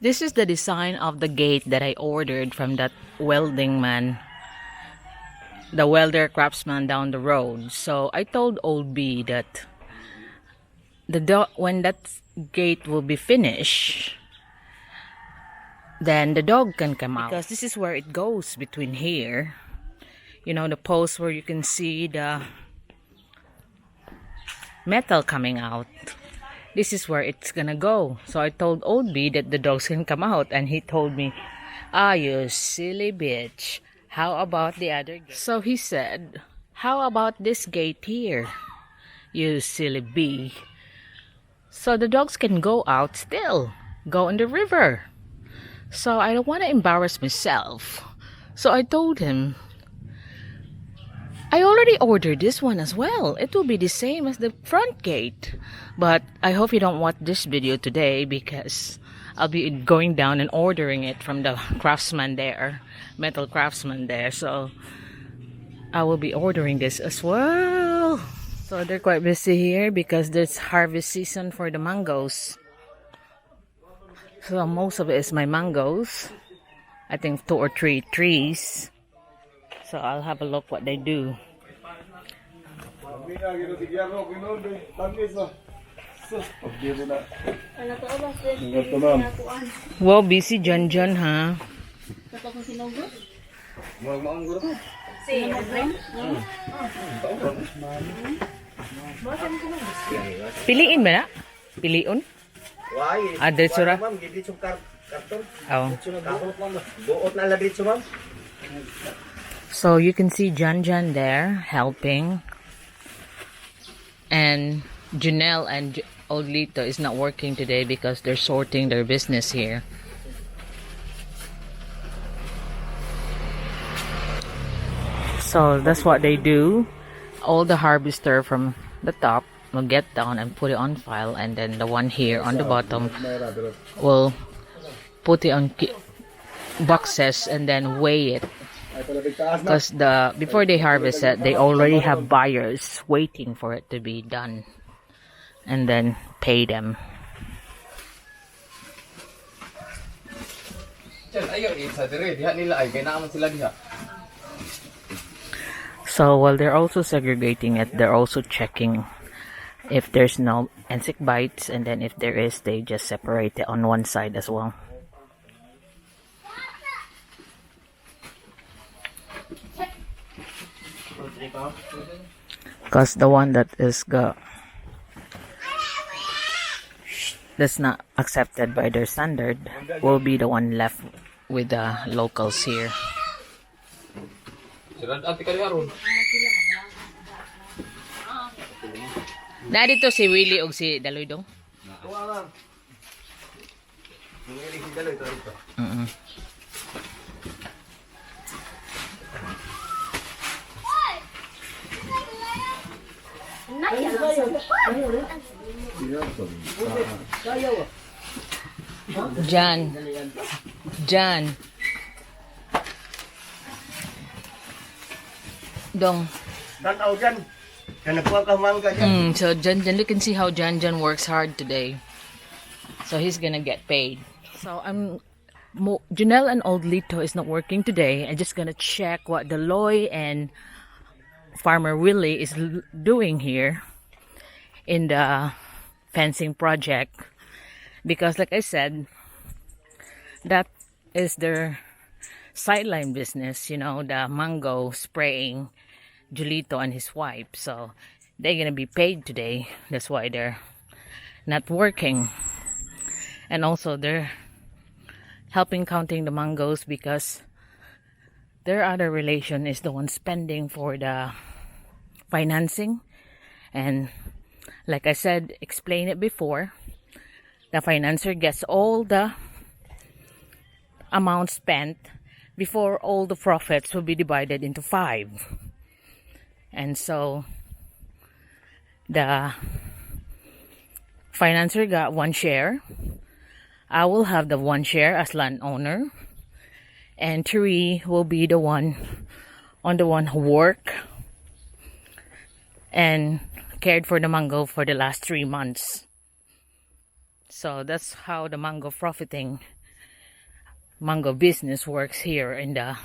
This is the design of the gate that I ordered from that welding man, the welder craftsman down the road. So I told old B that when that gate will be finished, then the dog can come out. Because this is where it goes between here. You know, the post where you can see the metal coming out. This is where it's gonna go. So I told old B that the dogs can come out, and he told me, "Ah, you silly bitch. How about the other gate?" So he said, "How about this gate here, you silly bee?" So the dogs can go out still, go in the river. So I don't want to embarrass myself. So I told him, I already ordered this one as well. It will be the same as the front gate. But I hope you don't watch this video today because I'll be going down and ordering it from the craftsman there, metal craftsman there. So I will be ordering this as well. So they're quite busy here because there's harvest season for the mangoes. So most of it is my mangoes. I think 2 or 3 trees. So I'll have a look what they do. Wow, busy John ha. Piliin ba na? Piliun? Ada sura. Oh. So you can see John there helping, and Janelle and Olito is not working today because they're sorting their business here. So that's what they do. All the harvester from the top will get down and put it on file, and then the one here on the bottom will put it on boxes and then weigh it. Because before they harvest it, they already have buyers waiting for it to be done, and then pay them. So while they're also segregating it, they're also checking if there's no insect bites, and then if there is, they just separate it on one side as well. Because the one that is that's not accepted by their standard will be the one left with the locals here. Na dito si Willie og si Daloy dong. Jan dong. So Jan, you can see how Jan works hard today. So he's gonna get paid. So Janelle and Old Lito is not working today. I'm just gonna check what Deloy and Farmer Willie is doing here in the fencing project, because like I said, that is their sideline business, you know, the mango spraying, Julito and his wife. So they're gonna be paid today. That's why they're not working. And also they're helping counting the mangoes because their other relation is the one spending for the financing. And like I said, explain it before, the financer gets all the amount spent before all the profits will be divided into 5. And so the financer got 1 share. I will have the 1 share as landowner, and 3 will be the one who work and cared for the mango for the last 3 months. So that's how the mango profiting mango business works here in the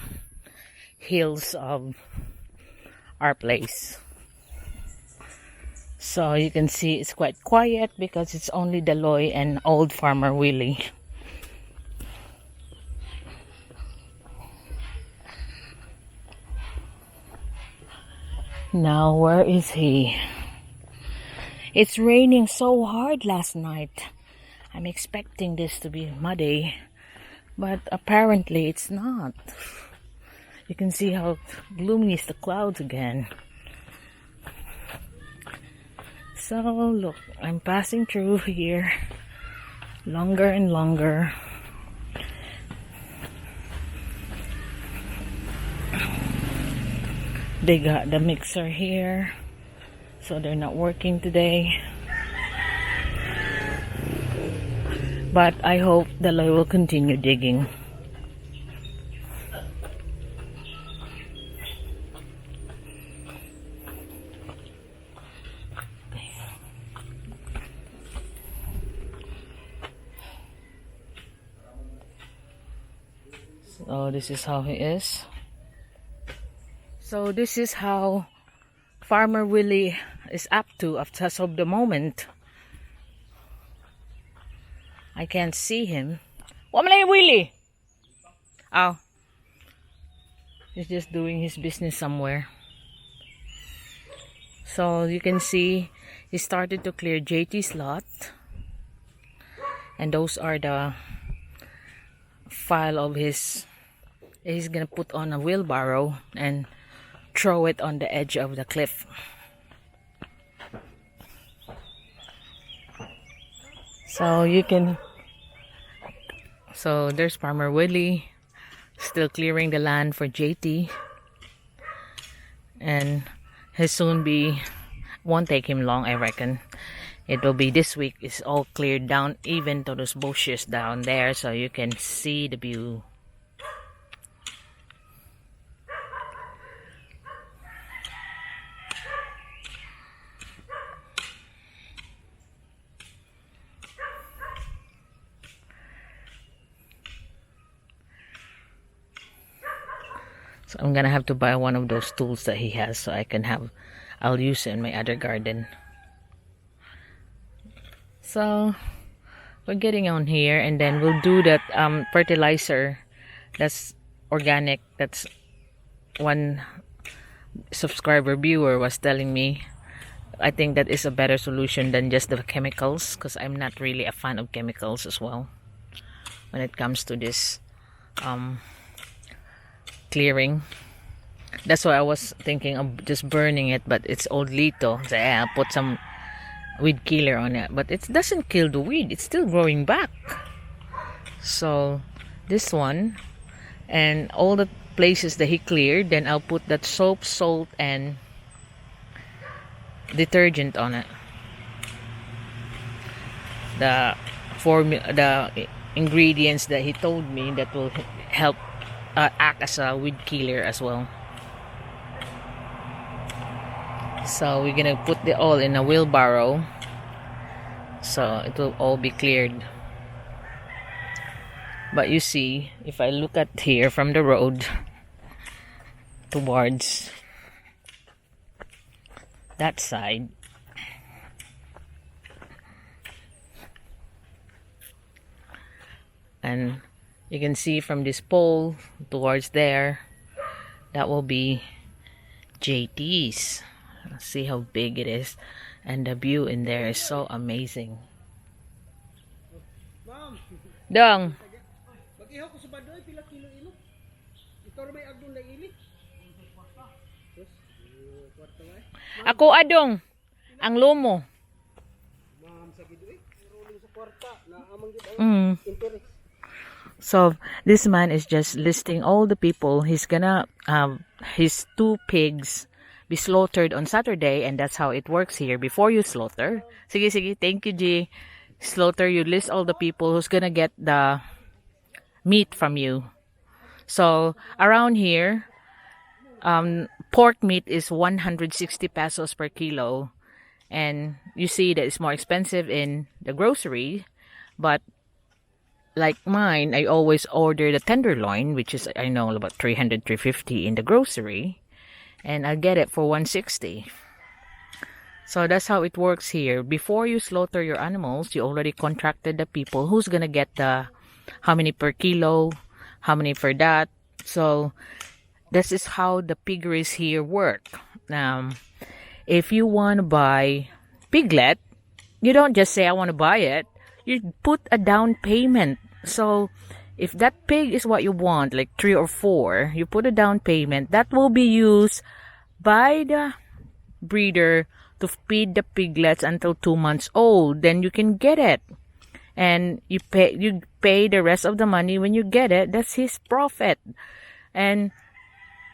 hills of our place. So you can see it's quite quiet because it's only Daloy and old farmer Willie. Now where is he? It's raining so hard last night. I'm expecting this to be muddy, but apparently it's not. You can see how gloomy is the clouds again. So look, I'm passing through here longer and longer. They got the mixer here, so they're not working today. But I hope the Daloy will continue digging. So this is how he is. So this is how Farmer Willie is up to as of the moment. I can't see him. What man, Willie? Oh. He's just doing his business somewhere. So you can see he started to clear JT's lot. And those are the file of his. He's gonna put on a wheelbarrow and throw it on the edge of the cliff. So you can. So there's Farmer Willie still clearing the land for JT, and he'll soon be. Won't take him long, I reckon. It will be this week. It's all cleared down, even to those bushes down there, so you can see the view. So I'm gonna have to buy one of those tools that he has so I'll use it in my other garden. So we're getting on here, and then we'll do that fertilizer that's organic. That's one subscriber viewer was telling me. I think that is a better solution than just the chemicals, because I'm not really a fan of chemicals as well when it comes to this clearing. That's why I was thinking of just burning it, but it's old lito. So yeah, I'll put some weed killer on it, but it doesn't kill the weed, it's still growing back. So this one and all the places that he cleared, then I'll put that soap, salt, and detergent on it. The ingredients that he told me that will help act as a weed killer as well. So we're gonna put it all in a wheelbarrow, so it will all be cleared. But you see, if I look at here from the road towards that side, and you can see from this pole towards there, that will be JT's. See how big it is, and the view in there is so amazing. Dong. Ako adong ang lumo. So this man is just listing all the people he's gonna have his 2 pigs be slaughtered on Saturday, and that's how it works here. Before you slaughter, sige, thank you, G. Slaughter, you list all the people who's gonna get the meat from you. So around here, pork meat is 160 pesos per kilo, and you see that it's more expensive in the grocery, but like mine, I always order the tenderloin, which is, I know, about 300, 350 in the grocery. And I'll get it for 160. So that's how it works here. Before you slaughter your animals, you already contracted the people who's gonna get the how many per kilo, how many for that. So this is how the piggeries here work. If you want to buy piglet, you don't just say I want to buy it. You put a down payment. So if that pig is what you want, like 3 or 4, you put a down payment that will be used by the breeder to feed the piglets until 2 months old. Then you can get it, and you pay the rest of the money when you get it. That's his profit. And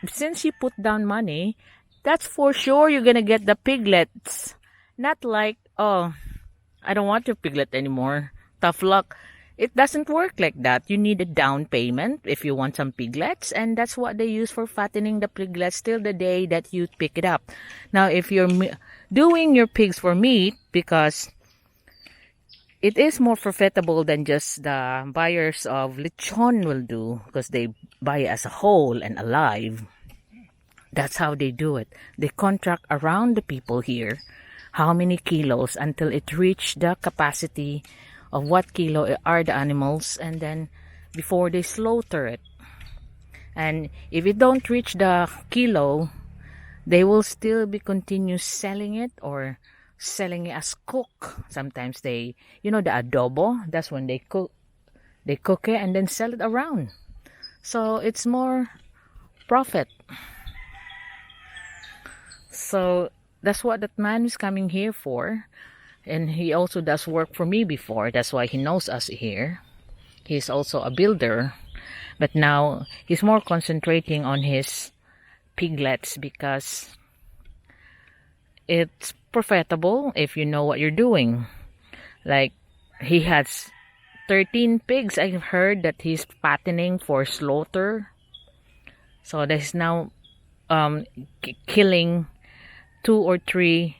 since you put down money, that's for sure you're gonna get the piglets. Not like, oh, I don't want your piglet anymore, tough luck. It doesn't work like that. You need a down payment if you want some piglets, and that's what they use for fattening the piglets till the day that you pick it up. Now, if you're doing your pigs for meat, because it is more profitable than just the buyers of lechon will do, because they buy it as a whole and alive. That's how they do it. They contract around the people here how many kilos until it reach the capacity of what kilo are the animals, and then before they slaughter it. And if it don't reach the kilo, they will still be continue selling it or selling it as cook. Sometimes they, the adobo, that's when they cook it and then sell it around. So it's more profit. So that's what that man is coming here for. And he also does work for me before. That's why he knows us here. He's also a builder. But now he's more concentrating on his piglets because it's profitable if you know what you're doing. Like, he has 13 pigs. I've heard that he's fattening for slaughter. So there's now killing 2 or 3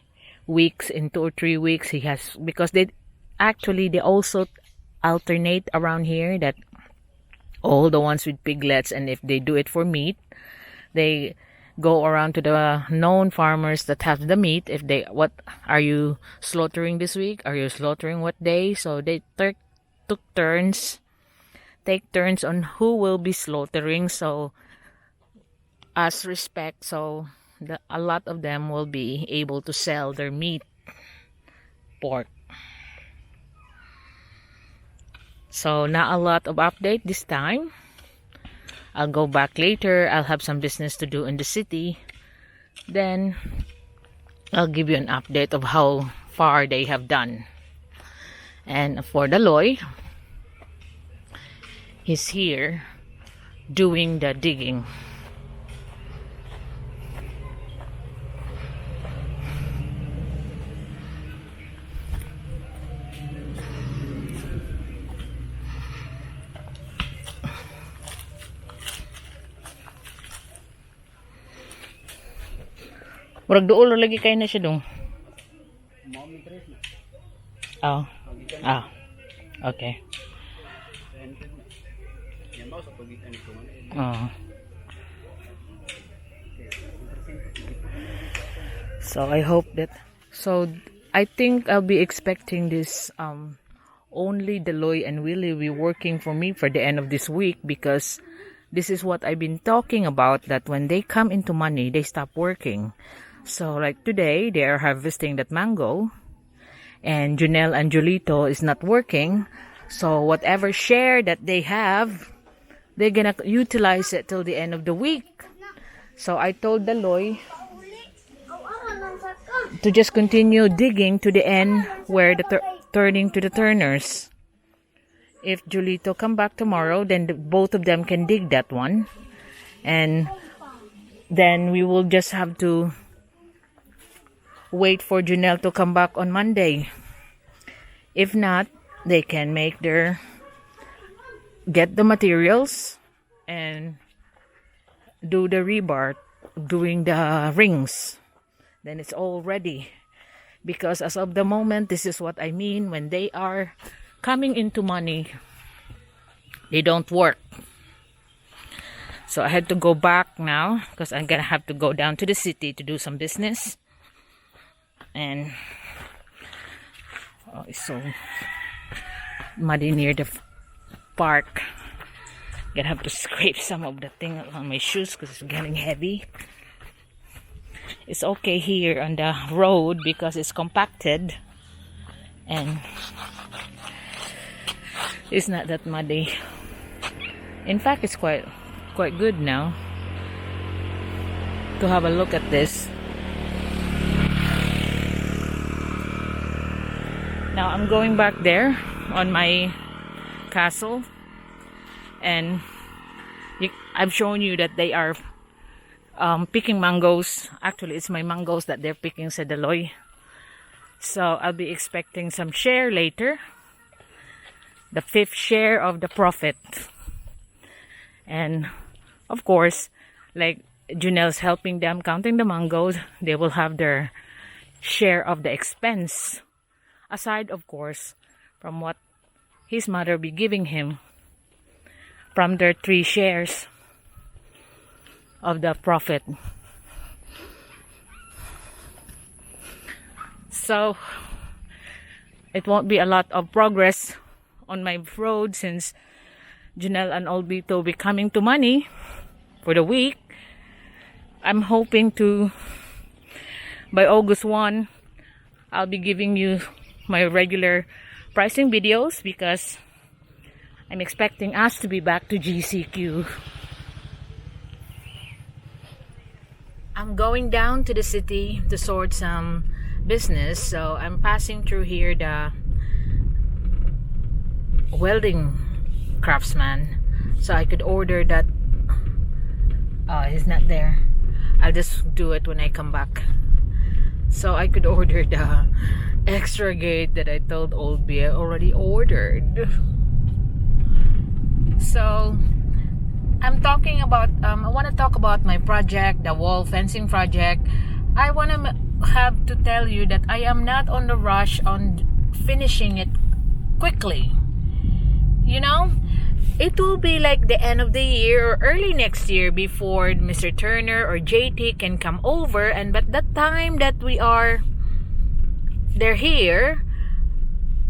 weeks. In 2 or 3 weeks he has, because they also alternate around here, that all the ones with piglets, and if they do it for meat, they go around to the known farmers that have the meat. If they, what are you slaughtering this week, are you slaughtering what day? So they take turns on who will be slaughtering. So as respect, so a lot of them will be able to sell their meat, pork. So not a lot of update this time. I'll go back later. I'll have some business to do in the city. Then I'll give you an update of how far they have done. And for the Loy, he's here doing the digging. Murag duol lagi kayo na siya dong. Oh. Ah. Okay. Oh. So I hope that, so I think I'll be expecting this only Deloy and Willie will be working for me for the end of this week, because this is what I've been talking about, that when they come into money, they stop working. So like today, they are harvesting that mango, and Junelle and Julito is not working. So whatever share that they have, they're gonna utilize it till the end of the week. So I told Deloy to just continue digging to the end where the turning to the turners. If Julito come back tomorrow, then both of them can dig that one, and then we will just have to wait for Junelle to come back on Monday. If not, they can get the materials and do the rebar, doing the rings. Then it's all ready. Because as of the moment, this is what I mean when they are coming into money. They don't work. So I had to go back now because I'm gonna have to go down to the city to do some business. And oh, it's so muddy near the park. Gonna have to scrape some of the thing on my shoes because it's getting heavy. It's okay here on the road because it's compacted and it's not that muddy. In fact, it's quite good now to have a look at this. Now I'm going back there on my castle, and I've shown you that they are picking mangoes. Actually, it's my mangoes that they're picking, said Deloy. So I'll be expecting some share later, the 5th share of the profit. And of course, like Junel's helping them counting the mangoes, they will have their share of the expense, aside of course from what his mother be giving him from their 3 shares of the profit. So it won't be a lot of progress on my road since Janelle and Olbito will be coming to money for the week. I'm hoping to, by August 1, I'll be giving you my regular pricing videos because I'm expecting us to be back to GCQ. I'm going down to the city to sort some business, so I'm passing through here the welding craftsman, so I could order that. Oh, he's not there. I'll just do it when I come back. So I could order the extra gate that I told Old B I already ordered. So I'm talking about I want to talk about my project, the wall fencing project. I want to have to tell you that I am not on the rush on finishing it quickly. You know, it will be like the end of the year or early next year before Mr. Turner or JT can come over, and by the time that they're here,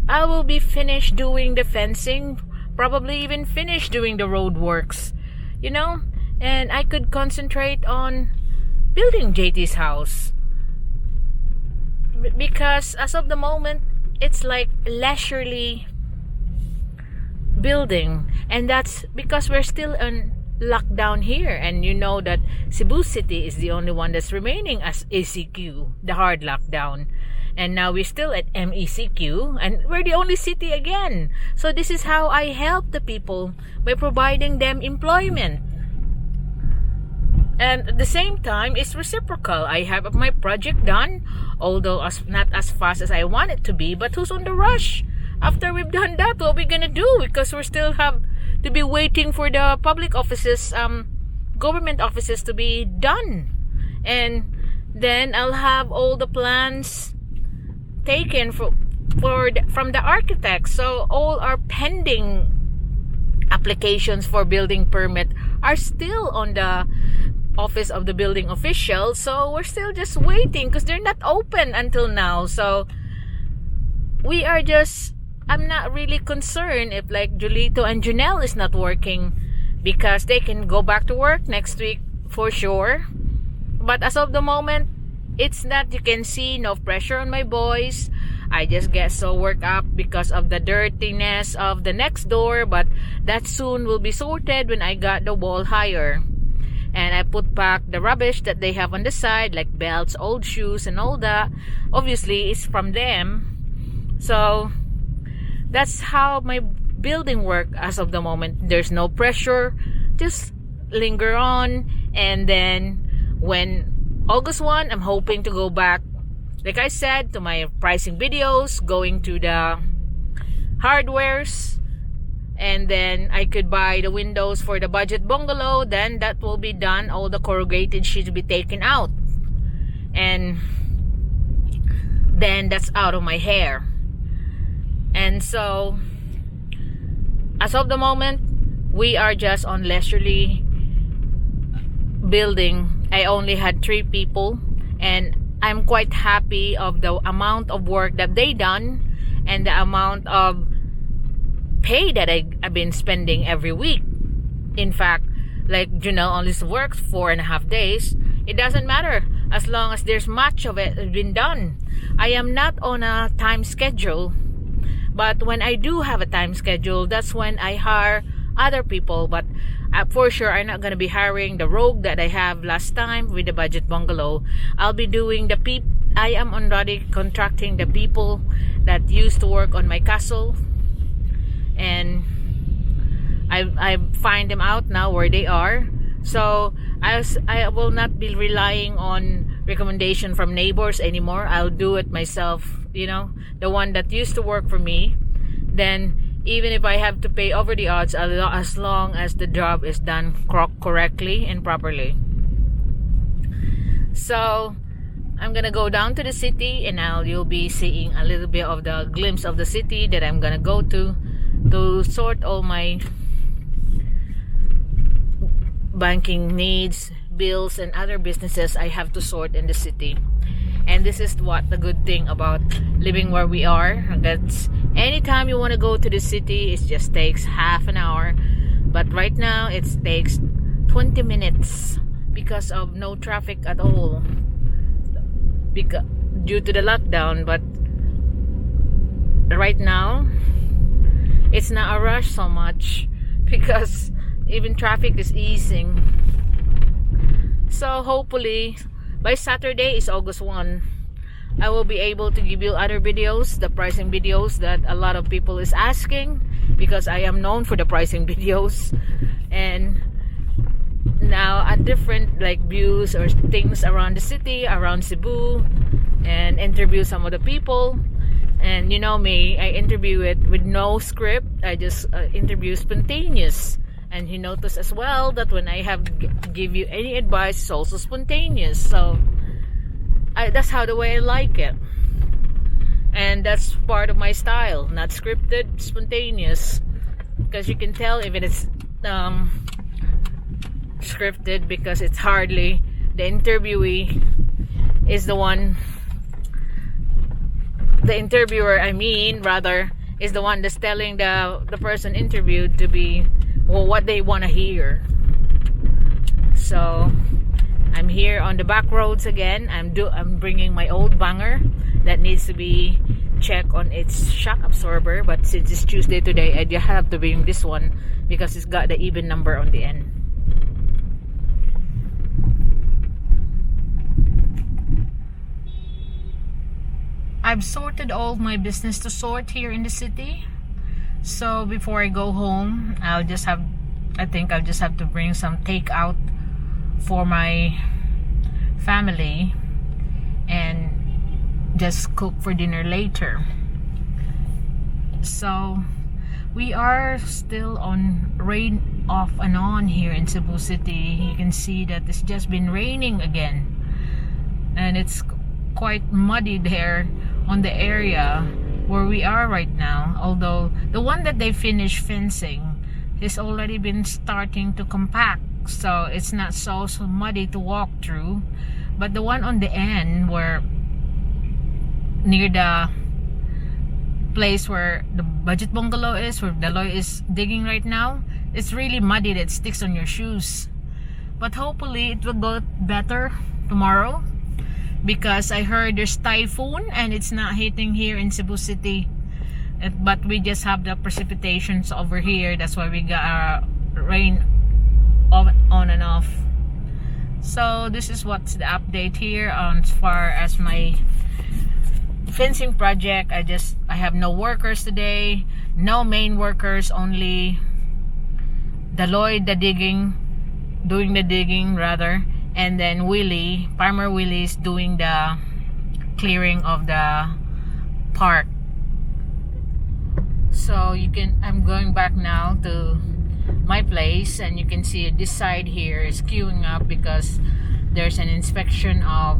I will be finished doing the fencing, probably even finished doing the road works, you know, and I could concentrate on building JT's house, because as of the moment it's like leisurely building, and that's because we're still in lockdown here, and you know that Cebu City is the only one that's remaining as ACQ, the hard lockdown, and now we're still at MECQ, and we're the only city again. So this is how I help the people, by providing them employment, and at the same time it's reciprocal. I have my project done, although not as fast as I want it to be, but who's on the rush? After we've done that, what are we gonna do? Because we still have to be waiting for the public offices, government offices to be done, and then I'll have all the plans taken from the architects. So all our pending applications for building permit are still on the office of the building official, so we're still just waiting because they're not open until now. So I'm not really concerned if like Julito and Janelle is not working, because they can go back to work next week for sure. But as of the moment, it's not, you can see, no pressure on my boys. I just get so worked up because of the dirtiness of the next door, but that soon will be sorted when I got the wall higher. And I put back the rubbish that they have on the side, like belts, old shoes, and all that. Obviously, it's from them. So that's how my building work as of the moment. There's no pressure. Just linger on. And then when August 1, I'm hoping to go back, like I said, to my pricing videos, going to the hardwares, and then I could buy the windows for the budget bungalow. Then that will be done. All the corrugated sheets will be taken out, and then that's out of my hair. And so as of the moment, we are just on leisurely building. I only had 3 people, and I'm quite happy of the amount of work that they done and the amount of pay that I've been spending every week. In fact, like Janelle only works 4.5 days. It doesn't matter as long as there's much of it has been done. I am not on a time schedule, but when I do have a time schedule, that's when I hire other people. But for sure, I'm not gonna be hiring the rogue that I have last time with the budget bungalow. I'll be doing the I am already contracting the people that used to work on my castle, and I find them out now where they are. So I will not be relying on recommendation from neighbors anymore. I'll do it myself, you know, the one that used to work for me. Then even if I have to pay over the odds, as long as the job is done correctly and properly. So I'm gonna go down to the city, and you'll be seeing a little bit of the glimpse of the city that I'm gonna go to sort all my banking needs, bills, and other businesses I have to sort in the city. And this is what the good thing about living where we are. That's anytime you want to go to the city, it just takes half an hour. But right now, it takes 20 minutes because of no traffic at all. Due to the lockdown. But right now, it's not a rush so much because even traffic is easing. So hopefully by Saturday is August 1, I will be able to give you other videos, the pricing videos that a lot of people is asking, because I am known for the pricing videos. And now a different like views or things around the city, around Cebu, and interview some of the people. And you know me, I interview it with no script. I just interview spontaneous. And you notice as well that when I have give you any advice, it's also spontaneous. So that's how the way I like it. And that's part of my style. Not scripted, spontaneous. Because you can tell if it is scripted, because it's hardly the interviewee is the one. The interviewer, rather, is the one that's telling the person interviewed to be what they want to hear. So I'm here on the back roads again. I'm bringing my old banger that needs to be checked on its shock absorber. But since it's Tuesday today, I just have to bring this one because it's got the even number on the end. I've sorted all my business to sort here in the city. So before I go home, I think I'll just have to bring some takeout for my family and just cook for dinner later. So we are still on rain off and on here in Cebu City. You can see that it's just been raining again, and it's quite muddy there on the area where we are right now. Although the one that they finished fencing has already been starting to compact, so it's not so muddy to walk through. But the one on the end, where near the place where the budget bungalow is, where Deloy is digging right now, it's really muddy that sticks on your shoes. But hopefully it will go better tomorrow, because I heard there's typhoon and it's not hitting here in Cebu City, but we just have the precipitations over here. That's why we got rain on and off. So this is what's the update here on as far as my fencing project. I have no workers today, no main workers, only Deloy doing the digging rather. And then Farmer Willie's doing the clearing of the park. So I'm going back now to my place, and you can see this side here is queuing up because there's an inspection of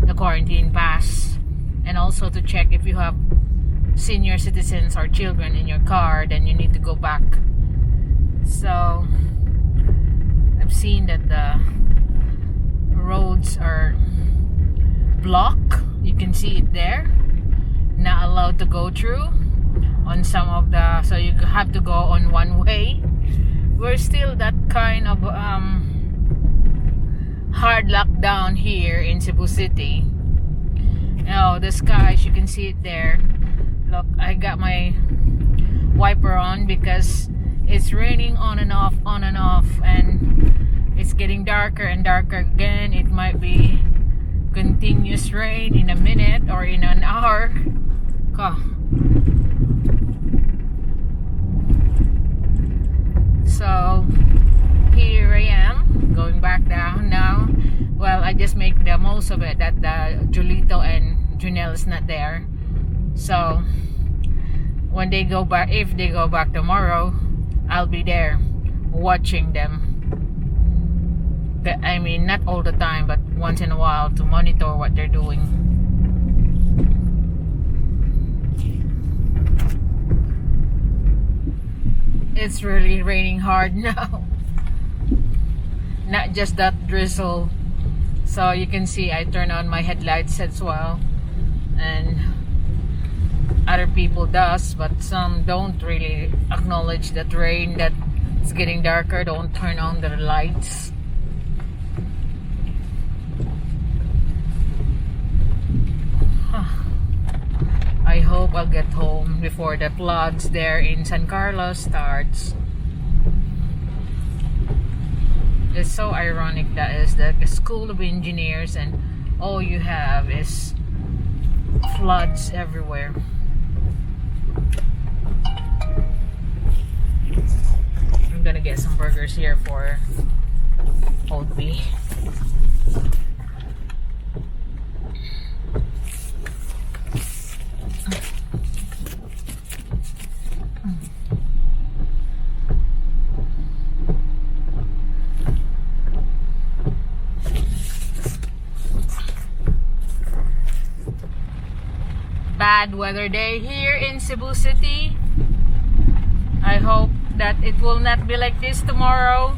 the quarantine pass, and also to check if you have senior citizens or children in your car, then you need to go back So I've seen that the roads are blocked. You can see it there. Not allowed to go through on some of the, so you have to go on one way. We're still that kind of hard lockdown here in Cebu City. Oh, the skies, you can see it there. Look, I got my wiper on because it's raining on and off, and it's getting darker and darker again. It might be continuous rain in a minute or in an hour. So here I am going back down now. Well, I just make the most of it that the Julito and Junelle is not there. So when they go back, if they go back tomorrow, I'll be there watching them. I mean, not all the time, but once in a while to monitor what they're doing. It's really raining hard now. Not just that drizzle. So you can see I turn on my headlights as well, and other people does, but some don't really acknowledge that rain, that it's getting darker, don't turn on their lights. I hope I'll get home before the floods there in San Carlos starts. It's so ironic that is the School of Engineers and all you have is floods everywhere. I'm gonna get some burgers here for Old B. Bad weather day here in Cebu City. I hope that it will not be like this tomorrow.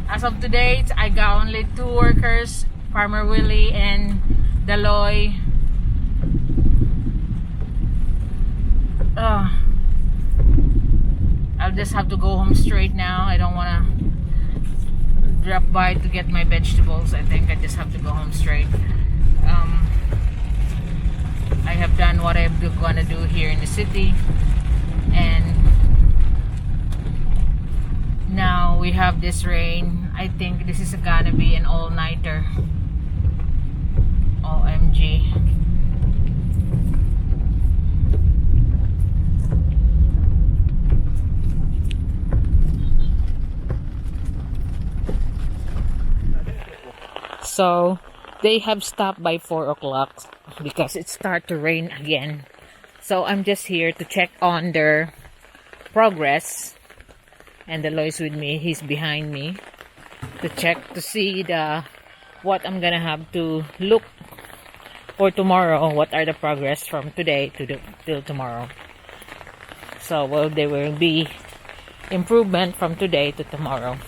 As of today, I got only 2 workers, Farmer Willie and Daloy. I'll just have to go home straight now. I don't want to drop by to get my vegetables. I think I just have to go home straight. I have done what I'm gonna do here in the city, and now we have this rain. I think this is gonna be an all-nighter. OMG. So they have stopped by 4 o'clock because it started to rain again. So I'm just here to check on their progress. And the Lois with me, he's behind me. To check to see what I'm gonna have to look for tomorrow. What are the progress from today till tomorrow. So well, there will be improvement from today to tomorrow.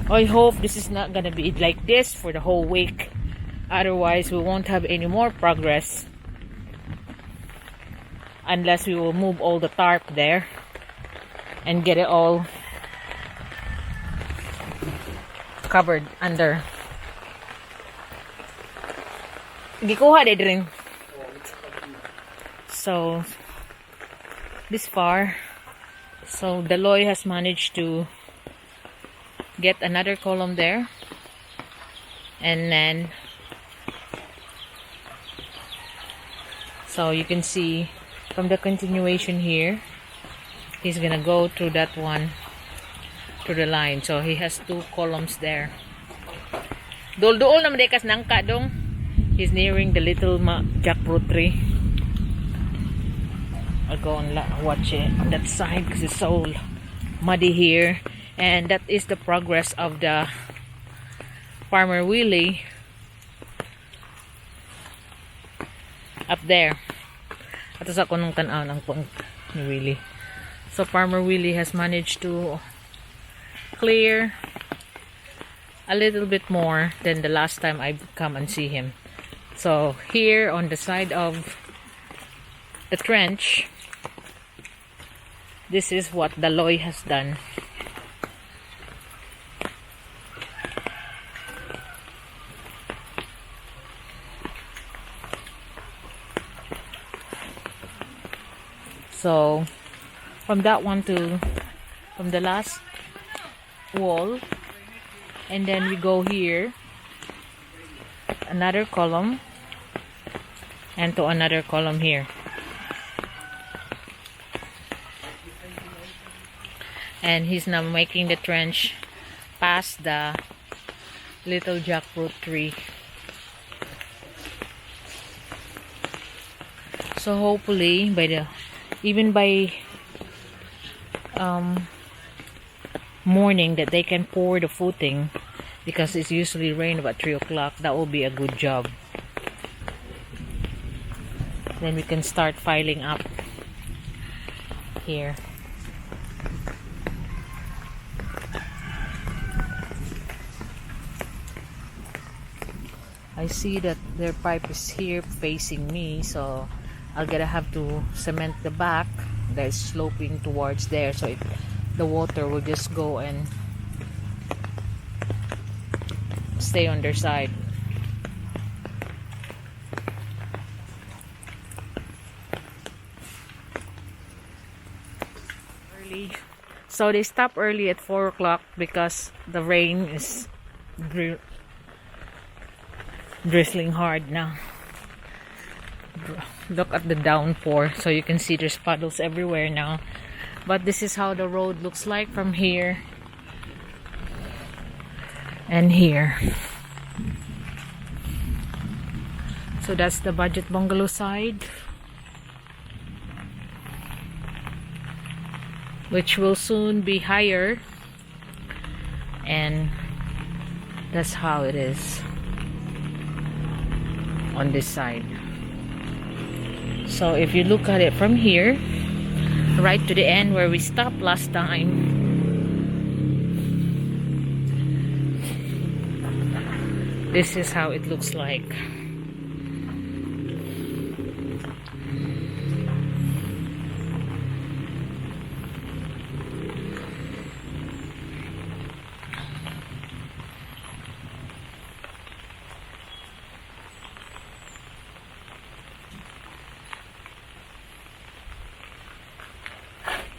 I hope this is not gonna be like this for the whole week. Otherwise, we won't have any more progress unless we will move all the tarp there and get it all covered under. Gikuha de drin. So this far, so Daloy has managed to get another column there, and then so you can see from the continuation here, he's gonna go through that one to the line. So he has 2 columns there. Dol-dool naman dekas nangka dong. He's nearing the little jackfruit tree. I'll go and watch it on that side because it's so muddy here. And that is the progress of the Farmer Willie up there. Ato sa kunong tan-aw ng ni Willie. So Farmer Willie has managed to clear a little bit more than the last time I come and see him. So here on the side of the trench, this is what Daloy has done. So from that one to from the last wall, and then we go here, another column, and to another column here. And he's now making the trench past the little jackfruit tree. So hopefully by the even by morning that they can pour the footing, because it's usually rain about 3 o'clock. That will be a good job. Then we can start filing up here. I see that their pipe is here facing me, so I'm gonna have to cement the back that's sloping towards there, so the water will just go and stay on their side. Early. So they stop early at 4 o'clock because the rain is drizzling hard now. Look at the downpour, so you can see there's puddles everywhere now. But this is how the road looks like from here and here. So that's the budget bungalow side, which will soon be higher, and that's how it is on this side. So if you look at it from here right to the end where we stopped last time, this is how it looks like.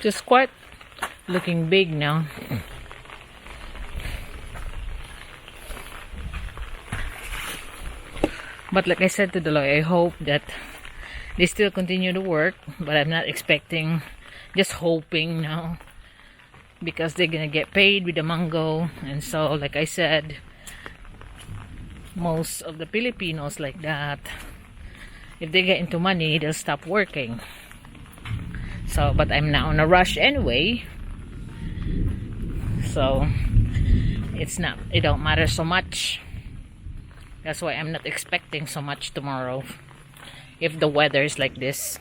Just quite looking big now. But like I said to Deloy, I hope that they still continue to work, but I'm not expecting, just hoping now, because they're gonna get paid with the mango. And so like I said, most of the Filipinos like that, if they get into money, they'll stop working. So, but I'm not on a rush anyway, so it don't matter so much. That's why I'm not expecting so much tomorrow if the weather is like this.